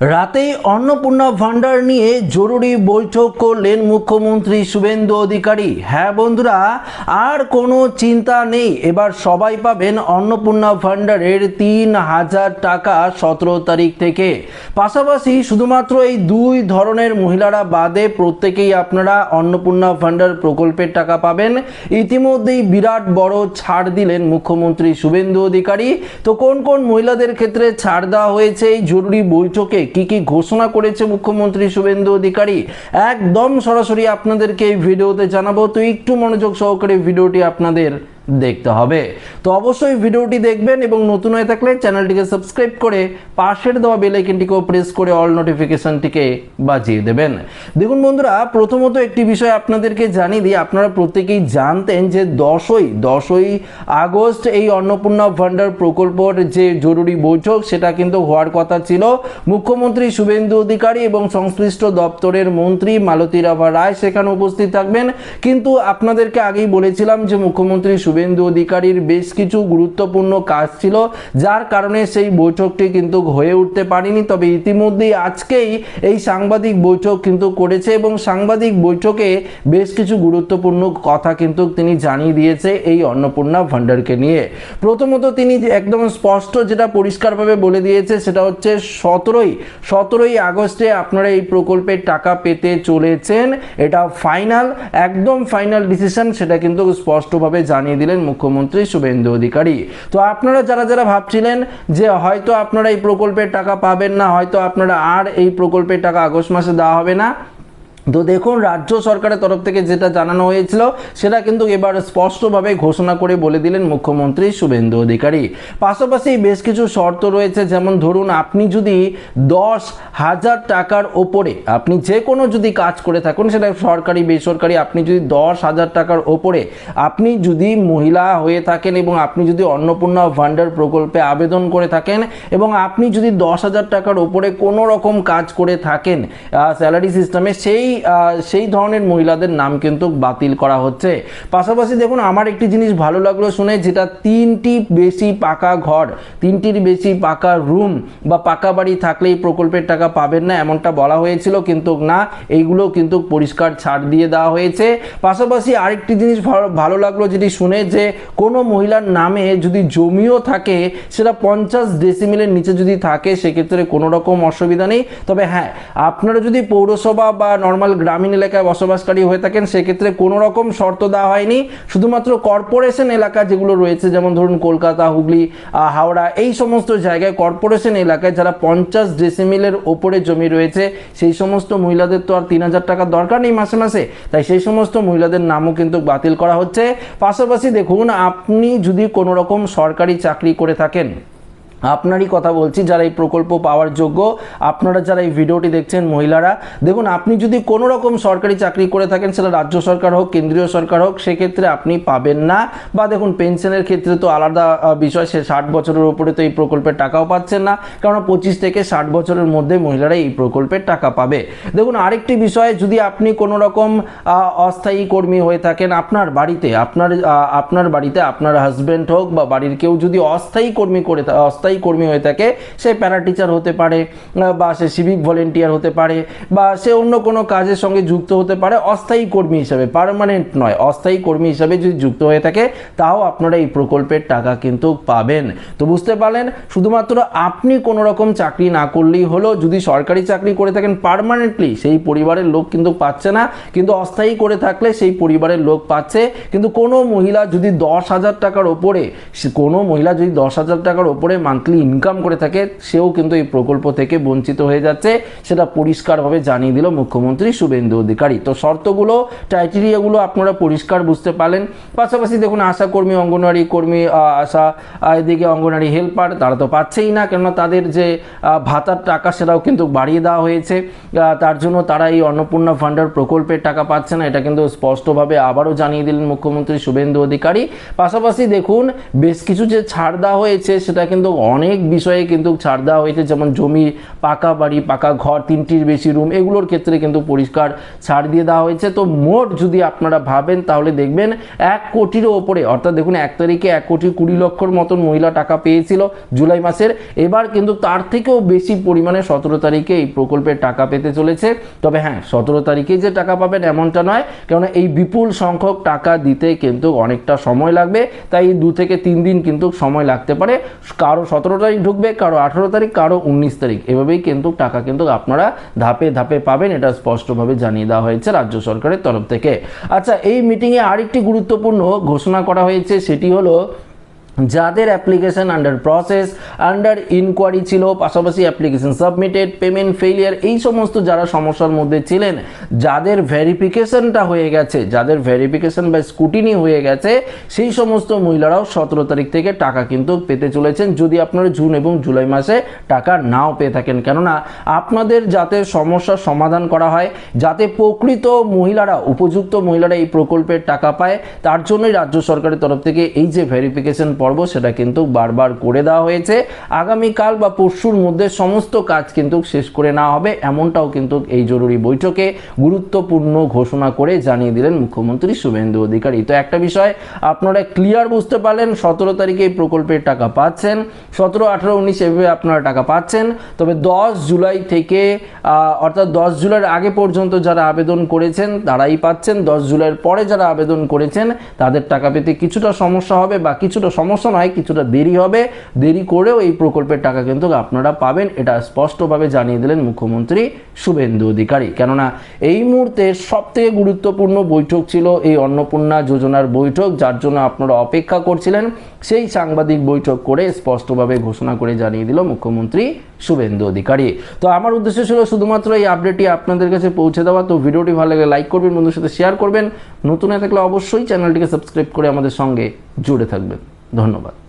রাতেই অন্নপূর্ণা ভান্ডার নিয়ে জরুরি বৈঠক করলেন মুখ্যমন্ত্রী শুভেন্দু অধিকারী। হ্যাঁ বন্ধুরা, আর কোনো চিন্তা নেই, এবার সবাই পাবেন অন্নপূর্ণা ভান্ডারের ৩,০০০ টাকা ১৭ তারিখ থেকে। পাশাপাশি শুধুমাত্র এই দুই ধরনের মহিলারা বাদে প্রত্যেকেই আপনারা অন্নপূর্ণা ভান্ডার প্রকল্পের টাকা পাবেন। ইতিমধ্যেই বিরাট বড় ছাড় দিলেন মুখ্যমন্ত্রী শুভেন্দু অধিকারী। তো কোন কোন মহিলাদের ক্ষেত্রে ছাড় দেওয়া হয়েছে, এই জরুরি বৈঠকে কি কি ঘোষণা করেছে মুখ্যমন্ত্রী শুভেন্দু অধিকারী, একদম সরাসরি আপনাদেরকে এই ভিডিওতে জানাবো। তো একটু মনোযোগ সহকারে ভিডিওটি আপনাদের দেখতে হবে। তো অবশ্যই ভিডিওটি দেখবেন এবং নতুন হয়ে থাকলে চ্যানেলটিকে সাবস্ক্রাইব করে পাশের দেওয়া বেল আইকনটিকেও প্রেস করে অল নোটিফিকেশনটিকে বাজিয়ে দেবেন। দেখুন বন্ধুরা, প্রথমত একটি বিষয় আপনাদেরকে জানিয়ে দিই, আপনারা প্রত্যেকেই জানতেন যে 10ই আগস্ট এই অন্নপূর্ণা ভান্ডার প্রকল্পের যে জরুরি বৈঠক সেটা কিন্তু হওয়ার কথা ছিল। মুখ্যমন্ত্রী শুভেন্দু অধিকারী এবং সংশ্লিষ্ট দপ্তরের মন্ত্রী মালতী রাভা রায় সেখানে উপস্থিত থাকবেন। কিন্তু আপনাদেরকে আগেই বলেছিলাম যে মুখ্যমন্ত্রী শুভেন্দু অধিকারীর বেশ কিছু গুরুত্বপূর্ণ কাজ ছিল, যার কারণে সেই বৈঠকটি কিন্তু হয়ে উঠতে পারেনি। তবে ইতিমধ্যেই আজকেই এই সাংবাদিক বৈঠক কিন্তু করেছে এবং সাংবাদিক বৈঠকে বেশ কিছু গুরুত্বপূর্ণ কথা কিন্তু তিনি জানিয়ে দিয়েছে এই অন্নপূর্ণা ভান্ডারকে নিয়ে। প্রথমত তিনি একদম স্পষ্ট যেটা পরিষ্কারভাবে বলে দিয়েছে সেটা হচ্ছে 17ই আগস্টে আপনারা এই প্রকল্পের টাকা পেতে চলেছেন। এটা ফাইনাল, একদম ফাইনাল ডিসিশন, সেটা কিন্তু স্পষ্টভাবে জানিয়ে দিলেন মুখ্যমন্ত্রী শুভেন্দু অধিকারী। তো আপনারা যারা যারা ভাবছিলেন যে হয়তো আপনারা এই প্রকল্পের টাকা পাবেন না, হয়তো আপনারা আর এই প্রকল্পের টাকা আগস্ট মাসে দেওয়া হবে না, তো দেখুন রাজ্য সরকারের তরফ থেকে যেটা জানানো হয়েছিল সেটা কিন্তু এবার স্পষ্টভাবে ঘোষণা করে বলে দিলেন মুখ্যমন্ত্রী শুভেন্দু অধিকারী। পাশাপাশি বেশ কিছু শর্ত রয়েছে, যেমন ধরুন আপনি যদি 10,০০০ টাকার ওপরে আপনি যে কোনো যদি কাজ করে থাকুন, সেটা সরকারি বেসরকারি, আপনি যদি 10,০০০ টাকার ওপরে আপনি যদি মহিলা হয়ে থাকেন এবং আপনি যদি অন্নপূর্ণা ভান্ডার প্রকল্পে আবেদন করে থাকেন এবং আপনি যদি 10,০০০ টাকার ওপরে কোনো রকম কাজ করে থাকেন স্যালারি সিস্টেমে, সেই ধরনের মহিলাদের নাম কিন্তু বাতিল করা হচ্ছে। পাশাপাশি দেখুন আমার একটি জিনিস ভালো লাগলো শুনে, যেটা 3টির বেশি পাকা ঘর, 3টির বেশি পাকা রুম বা পাকা বাড়ি থাকলে এই প্রকল্পের টাকা পাবেন না এমনটা বলা হয়েছিল, কিন্তু না, এইগুলো কিন্তু পরিষ্কার ছাড় দিয়ে দেওয়া হয়েছে। পাশাপাশি আরেকটি জিনিস ভালো লাগলো যেটি শুনে, যে কোনো মহিলার নামে যদি জমিও থাকে সেটা 50 ডেসিমেলের নিচে যদি থাকে সেক্ষেত্রে কোনো রকম অসুবিধা নেই। তবে হ্যাঁ, আপনারা যদি পৌরসভা বা নর্মাল গ্রামীণ এলাকায় বসবাসকারী হয়ে থাকেন সেক্ষেত্রে কোনো রকম শর্ত দেওয়া হয়নি। শুধুমাত্র কর্পোরেশন এলাকা যেগুলো রয়েছে, যেমন ধরুন কলকাতা, হুগলি, হাওড়া, এই সমস্ত জায়গায় কর্পোরেশন এলাকায় যারা 50 ডেসিমেলের ওপরে জমি রয়েছে সেই সমস্ত মহিলাদের তো আর 3,০০০ টাকার দরকার নেই মাসে মাসে, তাই সেই সমস্ত মহিলাদের নামও কিন্তু বাতিল করা হচ্ছে। পাশাপাশি দেখুন আপনি যদি কোনো রকম সরকারি চাকরি করে থাকেন, আপনারই কথা বলছি যারা এই প্রকল্প পাওয়ার যোগ্য, আপনারা যারা এই ভিডিওটি দেখছেন মহিলারা, দেখুন আপনি যদি কোনো রকম সরকারি চাকরি করে থাকেন, সেটা রাজ্য সরকার হোক কেন্দ্রীয় সরকার হোক, সেক্ষেত্রে আপনি পাবেন না। বা দেখুন পেনশনের ক্ষেত্রে তো আলাদা বিষয়, সে 60 বছরের উপরে তো এই প্রকল্পের টাকাও পাচ্ছেন না, কারণ 25 থেকে 60 বছরের মধ্যে মহিলারা এই প্রকল্পের টাকা পাবে। দেখুন আরেকটি বিষয়, যদি আপনি কোনো রকম অস্থায়ী কর্মী হয়ে থাকেন, আপনার বাড়িতে আপনার হাজব্যান্ড হোক বা বাড়ির কেউ যদি অস্থায়ী কর্মী হয়ে থাকে, সে প্যারা টিচার হতে পারে বা সে সিভিক ভলেন্টিয়ার হতে পারে বা সে অন্য কোনো কাজের সঙ্গে যুক্ত হতে পারে, অস্থায়ী কর্মী হিসাবে, পার্মানেন্ট নয়, অস্থায়ী কর্মী হিসাবে যদি যুক্ত হয়ে থাকে, তাও আপনারা এই প্রকল্পের টাকা কিন্তু পাবেন। তো বুঝতে পারলেন, শুধুমাত্র আপনি কোনো রকম চাকরি না করলেই হলো। যদি সরকারি চাকরি করে থাকেন পার্মানেন্টলি, সেই পরিবারের লোক কিন্তু পাচ্ছে না, কিন্তু অস্থায়ী করে থাকলে সেই পরিবারের লোক পাচ্ছে। কিন্তু কোনো মহিলা যদি 10,০০০ টাকার ওপরে, কোনো মহিলা যদি 10,০০০ টাকার ওপরে মান্থলি ইনকাম করে থাকে, সেও কিন্তু এই প্রকল্প থেকে বঞ্চিত হয়ে যাচ্ছে, সেটা পরিষ্কারভাবে জানিয়ে দিল মুখ্যমন্ত্রী শুভেন্দু অধিকারী। তো শর্তগুলো, ক্রাইটেরিয়াগুলো আপনারা পরিষ্কার বুঝতে পারলেন। পাশাপাশি দেখুন আশা কর্মী, অঙ্গনওয়াড়ি কর্মী, এদিকে অঙ্গনওয়াড়ি হেল্পার, তারা তো পাচ্ছেই না, কেননা তাদের যে ভাতার টাকা সেটাও কিন্তু বাড়িয়ে দেওয়া হয়েছে, তার জন্য তারা এই অন্নপূর্ণা ভান্ডার প্রকল্পের টাকা পাচ্ছে না, এটা কিন্তু স্পষ্টভাবে আবারও জানিয়ে দিলেন মুখ্যমন্ত্রী শুভেন্দু অধিকারী। পাশাপাশি দেখুন বেশ কিছু যে ছাড় দেওয়া হয়েছে সেটা কিন্তু অনেক বিষয়ে কিন্তু ছাড় দেওয়া হয়েছে, যেমন জমি, পাকা বাড়ি, পাকা ঘর, 3টির বেশি রুম, এগুলোর ক্ষেত্রে কিন্তু পরিষ্কার ছাড় দিয়ে দেওয়া হয়েছে। তো মোট যদি আপনারা ভাবেন তাহলে দেখবেন 1 কোটিরও ওপরে, অর্থাৎ দেখুন 1 তারিখে 1,20,00,000 মতন মহিলা টাকা পেয়েছিল জুলাই মাসের, এবার কিন্তু তার থেকেও বেশি পরিমাণে 17 তারিখে এই প্রকল্পের টাকা পেতে চলেছে। তবে হ্যাঁ, 17 তারিখে যে টাকা পাবেন এমনটা নয়, কারণ এই বিপুল সংখ্যক টাকা দিতে কিন্তু অনেকটা সময় লাগবে, তাই 2 থেকে 3 দিন কিন্তু সময় লাগতে পারে। কারো 17 তারিখ ঢুকবে, কারো 18 তারিখ, কারো 19 তারিখ, এভাবেই কিন্তু টাকা কিন্তু আপনারা ধাপে ধাপে পাবেন, এটা স্পষ্টভাবে জানিয়ে দেওয়া হয়েছে রাজ্য সরকারের তরফ থেকে। আচ্ছা, এই মিটিংয়ে আরেকটি গুরুত্বপূর্ণ ঘোষণা করা হয়েছে, সেটি হলো যাদের application under process, under inquiry ছিল, পাশাপাশি অ্যাপ্লিকেশন সাবমিটেড, পেমেন্ট ফেলিয়ার, এই সমস্ত যারা সমস্যার মধ্যে ছিলেন, যাদের ভেরিফিকেশনটা হয়ে গেছে, যাদের ভেরিফিকেশন বা স্কুটিনি হয়ে গেছে, সেই সমস্ত মহিলারাও 17 তারিখ থেকে টাকা কিন্তু পেতে চলেছেন, যদি আপনারা জুন এবং জুলাই মাসে টাকা নাও পেয়ে থাকেন। কেননা আপনাদের যাতে সমস্যার সমাধান করা হয়, যাতে প্রকৃত মহিলারা, উপযুক্ত মহিলারা এই প্রকল্পের টাকা পায়, তার জন্যই রাজ্য সরকারের তরফ থেকে এই যে ভেরিফিকেশন পর্ব সেটা কিন্তু বারবার করে দেওয়া হয়েছে। আগামীকাল বা পরশুর মধ্যে সমস্ত কাজ কিন্তু শেষ করে নেওয়া হবে, এমনটাও কিন্তু এই জরুরি বৈঠকে গুরুত্বপূর্ণ ঘোষণা করে জানিয়ে দিলেন মুখ্যমন্ত্রী শুভেন্দু অধিকারী। তো একটা বিষয় আপনারা ক্লিয়ার বুঝতে পারলেন, 17 তারিখে এই প্রকল্পের টাকা পাচ্ছেন, 17, 18, 19 এভাবে আপনারা টাকা পাচ্ছেন। তবে 10 জুলাই থেকে অর্থাৎ 10 জুলাইয়ের আগে পর্যন্ত যারা আবেদন করেছেন তারাই পাচ্ছেন, 10 জুলাইয়ের পরে যারা আবেদন করেছেন তাদের টাকা পেতে কিছুটা সমস্যা হবে, বা কিছুটা সমস্যা নয়, কিছুটা দেরি হবে, দেরি করেও এই প্রকল্পের টাকা কিন্তু আপনারা পাবেন, এটা স্পষ্টভাবে জানিয়ে দিলেন মুখ্যমন্ত্রী শুভেন্দু অধিকারী। কেননা এই মুহূর্তে সবথেকে গুরুত্বপূর্ণ বৈঠক ছিল এই অন্নপূর্ণা যোজনার বৈঠক, যার জন্য আপনারা অপেক্ষা করছিলেন, সেই সাংবাদিক বৈঠক করে স্পষ্টভাবে ঘোষণা করে জানিয়ে দিল মুখ্যমন্ত্রী শুভেন্দু অধিকারী। তো আমার উদ্দেশ্য ছিল শুধুমাত্র এই আপডেটটি আপনাদের কাছে পৌঁছে দেওয়া। তো ভিডিওটি ভালো লাগলে লাইক করবেন, বন্ধুদের সাথে শেয়ার করবেন, নতুন হয়ে থাকলে অবশ্যই চ্যানেলটিকে সাবস্ক্রাইব করে আমাদের সঙ্গে জুড়ে থাকবেন। ধন্যবাদ।